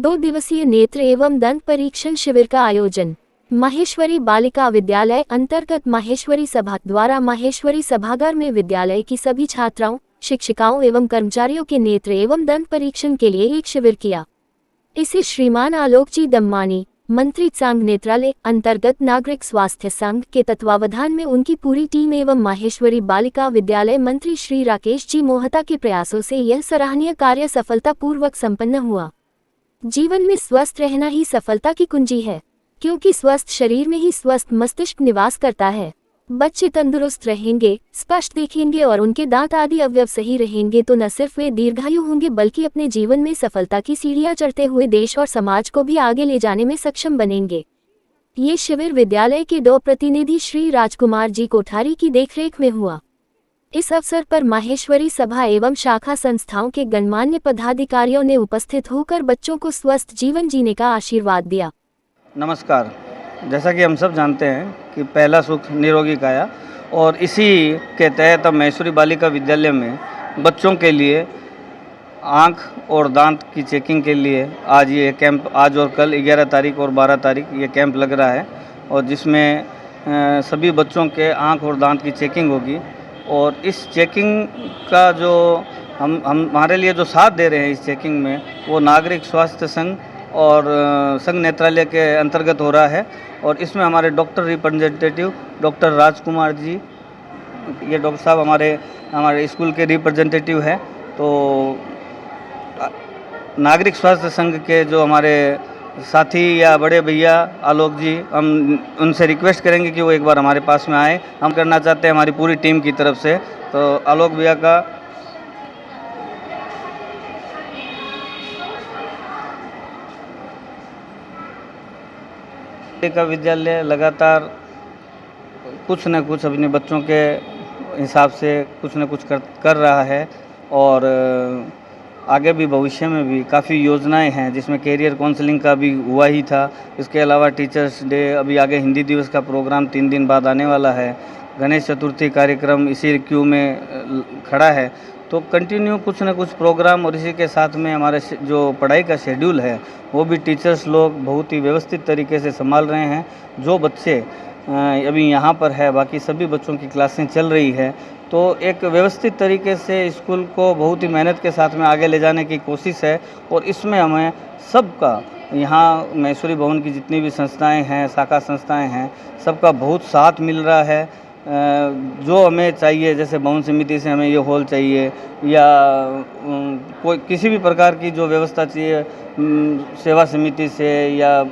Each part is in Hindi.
2 दिवसीय नेत्र एवं दंत परीक्षण शिविर का आयोजन माहेश्वरी बालिका विद्यालय अंतर्गत माहेश्वरी सभा द्वारा माहेश्वरी सभागार में विद्यालय की सभी छात्राओं, शिक्षिकाओं एवं कर्मचारियों के नेत्र एवं दंत परीक्षण के लिए एक शिविर किया। इसे श्रीमान आलोक जी दम्मानी, मंत्री संघ नेत्रालय अंतर्गत नागरिक स्वास्थ्य संघ के तत्वावधान में उनकी पूरी टीम एवं माहेश्वरी बालिका विद्यालय मंत्री श्री राकेश जी मोहता के प्रयासों से यह सराहनीय कार्य सफलतापूर्वक संपन्न हुआ। जीवन में स्वस्थ रहना ही सफलता की कुंजी है, क्योंकि स्वस्थ शरीर में ही स्वस्थ मस्तिष्क निवास करता है। बच्चे तंदुरुस्त रहेंगे, स्पष्ट देखेंगे और उनके दांत आदि अवयव सही रहेंगे तो न सिर्फ वे दीर्घायु होंगे बल्कि अपने जीवन में सफलता की सीढ़ियां चढ़ते हुए देश और समाज को भी आगे ले जाने में सक्षम बनेंगे। ये शिविर विद्यालय के 2 प्रतिनिधि श्री राजकुमार जी कोठारी की देखरेख में हुआ। इस अवसर पर माहेश्वरी सभा एवं शाखा संस्थाओं के गणमान्य पदाधिकारियों ने उपस्थित होकर बच्चों को स्वस्थ जीवन जीने का आशीर्वाद दिया। नमस्कार। जैसा कि हम सब जानते हैं कि पहला सुख निरोगी काया, और इसी के तहत अब माहेश्वरी बालिका विद्यालय में बच्चों के लिए आँख और दांत की चेकिंग के लिए आज ये कैंप, आज और कल 11 तारीख और 12 तारीख ये कैंप लग रहा है, और जिसमें सभी बच्चों के आँख और दांत की चेकिंग होगी। और इस चेकिंग का जो हमारे लिए जो साथ दे रहे हैं इस चेकिंग में, वो नागरिक स्वास्थ्य संघ और संघ नेत्रालय के अंतर्गत हो रहा है। और इसमें हमारे doctor representative doctor Rajkumar ji, ये डॉक्टर साहब हमारे स्कूल के रिप्रेजेंटेटिव हैं। तो नागरिक स्वास्थ्य संघ के जो हमारे साथी या बड़े भैया आलोक जी, हम उनसे रिक्वेस्ट करेंगे कि वो एक बार हमारे पास में आए। हम करना चाहते हैं हमारी पूरी टीम की तरफ से। तो आलोक भैया का विद्यालय लगातार कुछ न कुछ अपने बच्चों के हिसाब से कुछ न कुछ कर रहा है, और आगे भी भविष्य में भी काफ़ी योजनाएं हैं, जिसमें कैरियर काउंसलिंग का भी हुआ ही था। इसके अलावा टीचर्स डे, अभी आगे हिंदी दिवस का प्रोग्राम 3 दिन बाद आने वाला है। गणेश चतुर्थी कार्यक्रम इसी क्यू में खड़ा है। तो कंटिन्यू कुछ न कुछ प्रोग्राम, और इसी के साथ में हमारे जो पढ़ाई का शेड्यूल है वो भी टीचर्स लोग बहुत ही व्यवस्थित तरीके से संभाल रहे हैं। जो बच्चे अभी यहाँ पर है, बाकी सभी बच्चों की क्लासें चल रही है। तो एक व्यवस्थित तरीके से स्कूल को बहुत ही मेहनत के साथ में आगे ले जाने की कोशिश है, और इसमें हमें सबका, यहाँ माहेश्वरी भवन की जितनी भी संस्थाएं हैं, शाखा संस्थाएं हैं, सबका बहुत साथ मिल रहा है। जो हमें चाहिए, जैसे भवन समिति से हमें ये हॉल चाहिए या कोई किसी भी प्रकार की जो व्यवस्था चाहिए, सेवा समिति से, या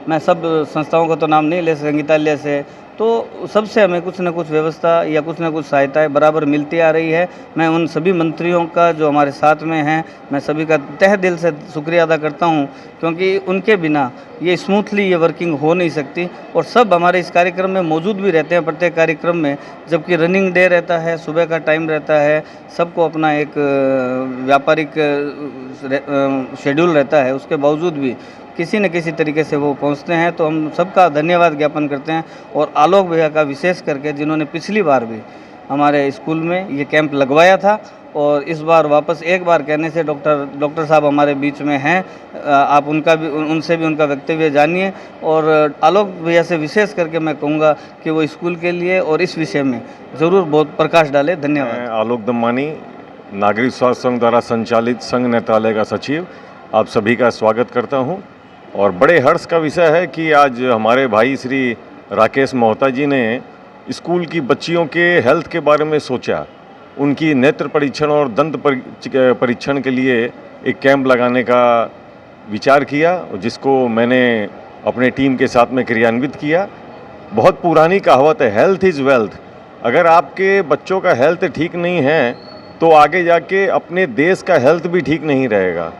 मैं सब संस्थाओं का तो नाम नहीं ले, संगीतालय से, तो सबसे हमें कुछ न कुछ व्यवस्था या कुछ न कुछ सहायताएं बराबर मिलती आ रही है। मैं उन सभी मंत्रियों का जो हमारे साथ में हैं, मैं सभी का तहे दिल से शुक्रिया अदा करता हूं, क्योंकि उनके बिना ये स्मूथली ये वर्किंग हो नहीं सकती। और सब हमारे इस कार्यक्रम में मौजूद भी रहते हैं, प्रत्येक कार्यक्रम में, जबकि रनिंग डे रहता है, सुबह का टाइम रहता है, सबको अपना एक व्यापारिक शेड्यूल रहता है, उसके बावजूद भी किसी न किसी तरीके से वो पहुंचते हैं। तो हम सबका धन्यवाद ज्ञापन करते हैं, और आलोक भैया का विशेष करके, जिन्होंने पिछली बार भी हमारे स्कूल में ये कैंप लगवाया था, और इस बार वापस एक बार कहने से डॉक्टर साहब हमारे बीच में हैं, आप उनसे भी उनका वक्तव्य जानिए। और आलोक भैया से विशेष करके मैं कहूँगा कि वो स्कूल के लिए और इस विषय में ज़रूर बहुत प्रकाश डाले। धन्यवाद। आलोक दम्मानी, नागरिक स्वास्थ्य संघ द्वारा संचालित संघ नेत्रालय का सचिव, आप सभी का स्वागत करता हूँ। और बड़े हर्ष का विषय है कि आज हमारे भाई श्री राकेश मोहता जी ने स्कूल की बच्चियों के हेल्थ के बारे में सोचा। उनकी नेत्र परीक्षण और दंत परीक्षण के लिए एक कैंप लगाने का विचार किया, जिसको मैंने अपने टीम के साथ में क्रियान्वित किया। बहुत पुरानी कहावत है, हेल्थ इज़ वेल्थ। अगर आपके बच्चों का हेल्थ ठीक नहीं है तो आगे जाके अपने देश का हेल्थ भी ठीक नहीं रहेगा।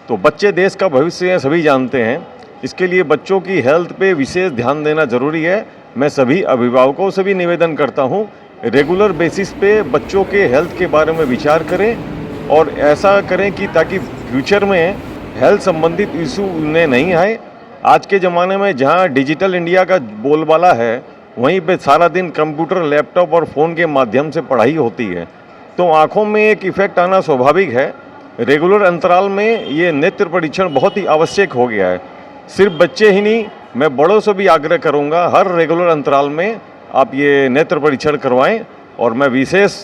तो बच्चे देश का भविष्य हैं, सभी जानते हैं। इसके लिए बच्चों की हेल्थ पे विशेष ध्यान देना ज़रूरी है। मैं सभी अभिभावकों से भी निवेदन करता हूँ, रेगुलर बेसिस पे बच्चों के हेल्थ के बारे में विचार करें, और ऐसा करें कि ताकि फ्यूचर में हेल्थ संबंधित इशू उन्हें नहीं आए। आज के ज़माने में जहाँ डिजिटल इंडिया का बोलबाला है, वहीं पे सारा दिन कंप्यूटर, लैपटॉप और फ़ोन के माध्यम से पढ़ाई होती है, तो आँखों में एक इफ़ेक्ट आना स्वाभाविक है। रेगुलर अंतराल में ये नेत्र परीक्षण बहुत ही आवश्यक हो गया है। सिर्फ बच्चे ही नहीं, मैं बड़ों से भी आग्रह करूंगा हर रेगुलर अंतराल में आप ये नेत्र परीक्षण करवाएं। और मैं विशेष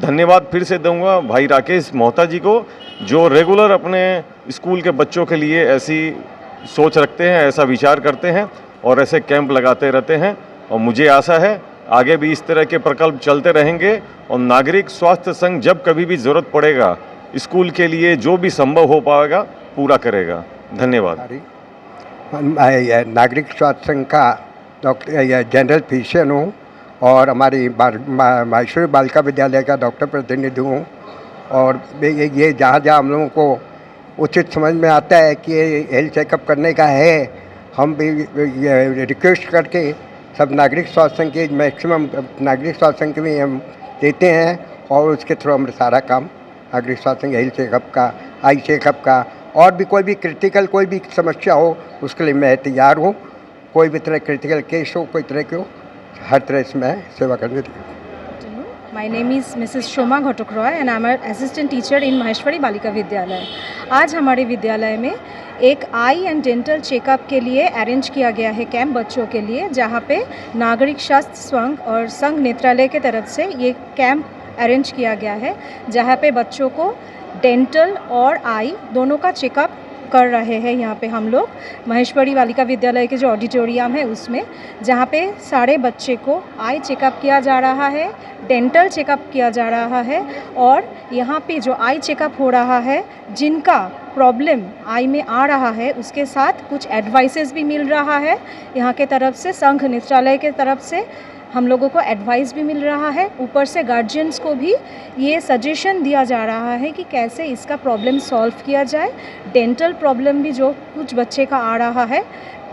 धन्यवाद फिर से दूंगा भाई राकेश मोहता जी को, जो रेगुलर अपने स्कूल के बच्चों के लिए ऐसी सोच रखते हैं, ऐसा विचार करते हैं और ऐसे कैंप लगाते रहते हैं। और मुझे आशा है आगे भी इस तरह के प्रकल्प चलते रहेंगे और नागरिक स्वास्थ्य संघ जब कभी भी ज़रूरत पड़ेगा स्कूल के लिए जो भी संभव हो पाएगा पूरा करेगा। धन्यवाद। मैं नागरिक स्वास्थ्य संघ का डॉक्टर जनरल फिजिशियन हूँ और हमारी माहेश्वरी बालिका विद्यालय का डॉक्टर प्रतिनिधि हूँ। और ये जहाँ जहाँ हम लोगों को उचित समझ में आता है कि हेल्थ चेकअप करने का है, हम भी रिक्वेस्ट करके सब नागरिक स्वास्थ्य संघ के मैक्सिमम नागरिक स्वास्थ्य संघ के भी हम देते हैं और उसके थ्रू हम सारा काम नागरिक स्वास्थ्य संघ हेल्थ चेकअप का, आई चेकअप का, और भी कोई भी क्रिटिकल कोई भी समस्या हो उसके लिए मैं तैयार हूँ। कोई भी तरह क्रिटिकल केस हो, कोई तरह के हो, हर तरह से मैं सेवा करने की। My name is Mrs. Shoma Ghotok Roy and I am an assistant teacher in Maheshwari Balika Vidyalaya. आज हमारे विद्यालय में एक आई एंड डेंटल चेकअप के लिए अरेंज किया गया है कैंप बच्चों के लिए, जहाँ पे नागरिक स्वास्थ्य संघ और संघ नेत्रालय के तरफ से ये कैंप अरेंज किया गया है, जहाँ पे बच्चों को डेंटल और आई दोनों का चेकअप कर रहे हैं। यहाँ पे हम लोग माहेश्वरी बालिका विद्यालय के जो ऑडिटोरियम है उसमें, जहाँ पे सारे बच्चे को आई चेकअप किया जा रहा है, डेंटल चेकअप किया जा रहा है। और यहाँ पे जो आई चेकअप हो रहा है, जिनका प्रॉब्लम आई में आ रहा है उसके साथ कुछ एडवाइसेस भी मिल रहा है यहाँ के तरफ से, संघ नेत्रालय के तरफ से हम लोगों को एडवाइस भी मिल रहा है। ऊपर से गार्जियंस को भी ये सजेशन दिया जा रहा है कि कैसे इसका प्रॉब्लम सॉल्व किया जाए। डेंटल प्रॉब्लम भी जो कुछ बच्चे का आ रहा है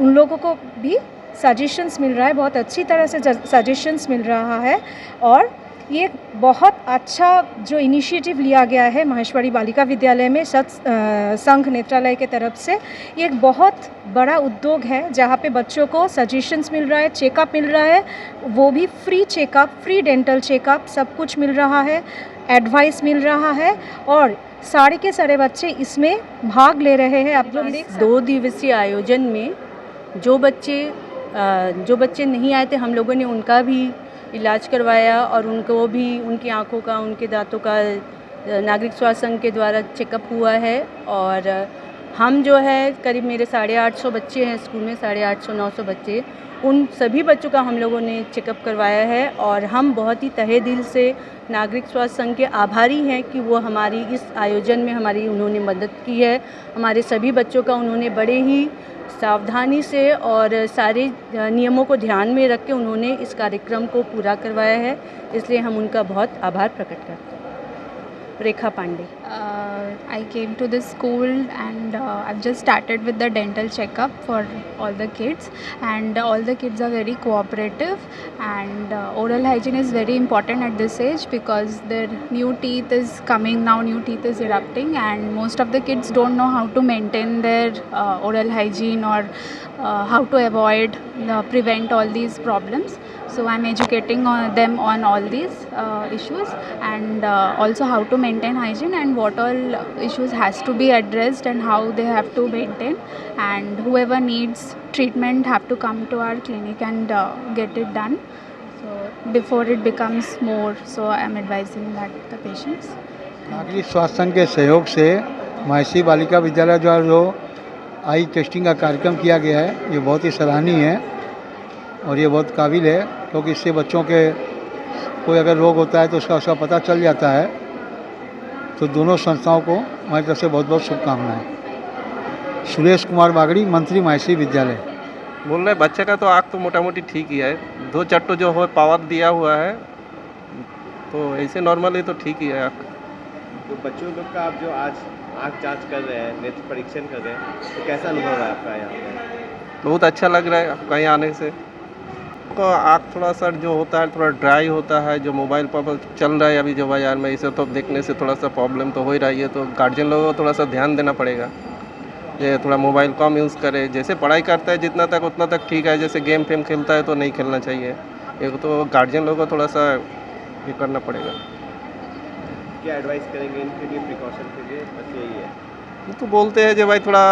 उन लोगों को भी सजेशंस मिल रहा है, बहुत अच्छी तरह से सजेशंस मिल रहा है। और ये बहुत अच्छा जो इनिशिएटिव लिया गया है माहेश्वरी बालिका विद्यालय में संघ नेत्रालय के तरफ से, ये एक बहुत बड़ा उद्योग है जहाँ पे बच्चों को सजेशंस मिल रहा है, चेकअप मिल रहा है, वो भी free checkup, free dental checkup, सब कुछ मिल रहा है, एडवाइस मिल रहा है और सारे के सारे बच्चे इसमें भाग ले रहे हैं। आप लोग देख 2 दिवसीय आयोजन में जो बच्चे नहीं आए थे, हम लोगों ने उनका भी इलाज करवाया और उनको भी उनकी आंखों का, उनके दांतों का नागरिक स्वास्थ्य संघ के द्वारा चेकअप हुआ है। और हम जो है करीब मेरे 850 बच्चे हैं स्कूल में, 850-900 बच्चे, उन सभी बच्चों का हम लोगों ने चेकअप करवाया है। और हम बहुत ही तहे दिल से नागरिक स्वास्थ्य संघ के आभारी हैं कि वो हमारी इस आयोजन में उन्होंने मदद की है। हमारे सभी बच्चों का उन्होंने बड़े ही सावधानी से और सारे नियमों को ध्यान में रख के उन्होंने इस कार्यक्रम को पूरा करवाया है, इसलिए हम उनका बहुत आभार प्रकट करते हैं। रेखा Pandey. I came to this school and I've just started with the dental checkup for all the kids, and all the kids are very cooperative, and oral hygiene is very important at this age because their new teeth is coming now, new teeth is erupting, and most of the kids don't know how to maintain their oral hygiene or how to avoid prevent all these problems. So I'm educating them on all these issues, and also how to maintain hygiene and what all issues has to be addressed and how they have to maintain, and whoever needs treatment have to come to our clinic and get it done, so before it becomes more. So I'm advising that the patients. नागरिक स्वास्थ्य संघ के सहयोग से माहेश्वरी बालिका विद्यालय द्वारा जो आई टेस्टिंग का कार्यक्रम किया गया है, ये बहुत ही सराहनीय है और ये बहुत काबिल है, क्योंकि इससे बच्चों के कोई अगर रोग होता है तो उसका पता चल जाता है। तो दोनों संस्थाओं को हमारी तरफ से बहुत बहुत शुभकामनाएं। सुरेश कुमार बागड़ी, मंत्री माहेश्वरी विद्यालय। बोल रहे बच्चे का तो आँख तो मोटा मोटी ठीक ही है, 2 चट्टू जो हो पावर दिया हुआ है, तो ऐसे नॉर्मली तो ठीक ही है आँख। तो बच्चों लोग का आप जो आज आँख जांच कर रहे हैं, नेत्र परीक्षण कर रहे हैं, तो कैसा अनुभव है आपका यहाँ पे? बहुत अच्छा लग रहा है कहीं आने से। तो आँख थोड़ा सा जो होता है थोड़ा ड्राई होता है, जो मोबाइल पर चल रहा है अभी जो बाजार में, इसे तो देखने से थोड़ा सा प्रॉब्लम तो हो ही रही है। तो गार्जियन लोगों को थोड़ा सा ध्यान देना पड़ेगा, ये थोड़ा मोबाइल कम यूज़ करे। जैसे पढ़ाई करता है जितना तक उतना तक ठीक है, जैसे गेम फेम खेलता है तो नहीं खेलना चाहिए। एक तो गार्जियन लोगों को थोड़ा सा ये करना पड़ेगा। क्या एडवाइस करेंगे इनके लिए, प्रिकॉशन के लिए? बस यही है। तो बोलते हैं जो भाई थोड़ा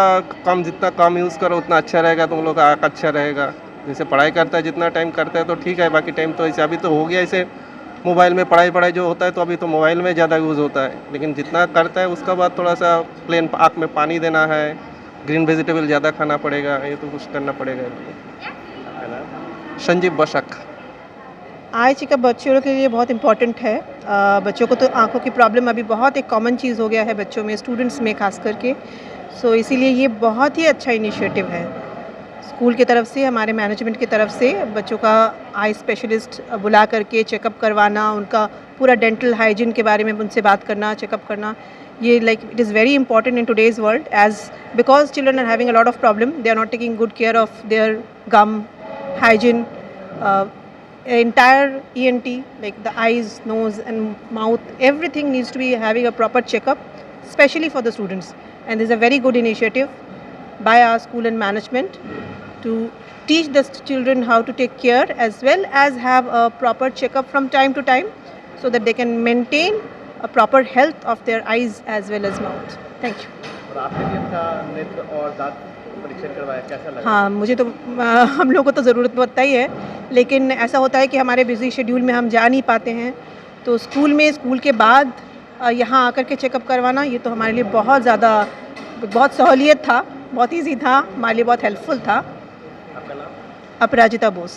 कम, जितना कम यूज़ करो उतना अच्छा रहेगा, तुम लोग का आँख अच्छा रहेगा। जैसे पढ़ाई करता है जितना टाइम करता है तो ठीक है, बाकी टाइम तो ऐसे अभी तो हो गया ऐसे मोबाइल में पढ़ाई जो होता है तो अभी तो मोबाइल में ज़्यादा यूज़ होता है, लेकिन जितना करता है उसका बाद थोड़ा सा प्लेन आँख में पानी देना है, ग्रीन वेजिटेबल ज़्यादा खाना पड़ेगा, ये तो कुछ करना पड़ेगा। आपका नाम? संजीव बशक। आई चेकअप बच्चों के लिए बहुत इम्पॉर्टेंट है। बच्चों को तो आँखों की प्रॉब्लम अभी बहुत एक कॉमन चीज़ हो गया है बच्चों में, स्टूडेंट्स में खास करके। सो इसीलिए ये बहुत ही अच्छा इनिशिएटिव है स्कूल की तरफ से, हमारे मैनेजमेंट की तरफ से, बच्चों का आई स्पेशलिस्ट बुला करके चेकअप करवाना, उनका पूरा डेंटल हाइजीन के बारे में उनसे बात करना, चेकअप करना। ये like it is very important in today's world, as because children are having a lot of problem, they are not taking good care of their gum hygiene, entire ENT, like the eyes, nose and mouth, everything needs to be having a proper checkup, especially for the students. And this is a very good initiative by our school and management to teach the children how to take care, as well as have a proper checkup from time to time, so that they can maintain a proper health of their eyes as well as mouth. Thank you. और आपने भी अपना नेत्र और दांत परीक्षण करवाया, कैसा लगा? हाँ, मुझे तो हम लोगों को तो ज़रूरत पड़ता ही है, लेकिन ऐसा होता है कि हमारे बिज़ी शेड्यूल में हम जा नहीं पाते हैं, तो स्कूल के बाद यहाँ आकर के चेकअप करवाना, ये तो हमारे लिए बहुत ज़्यादा, बहुत सहूलियत था, बहुत ईजी था, हमारे लिए बहुत हेल्पफुल था। आपका नाम? अपराजिता बोस।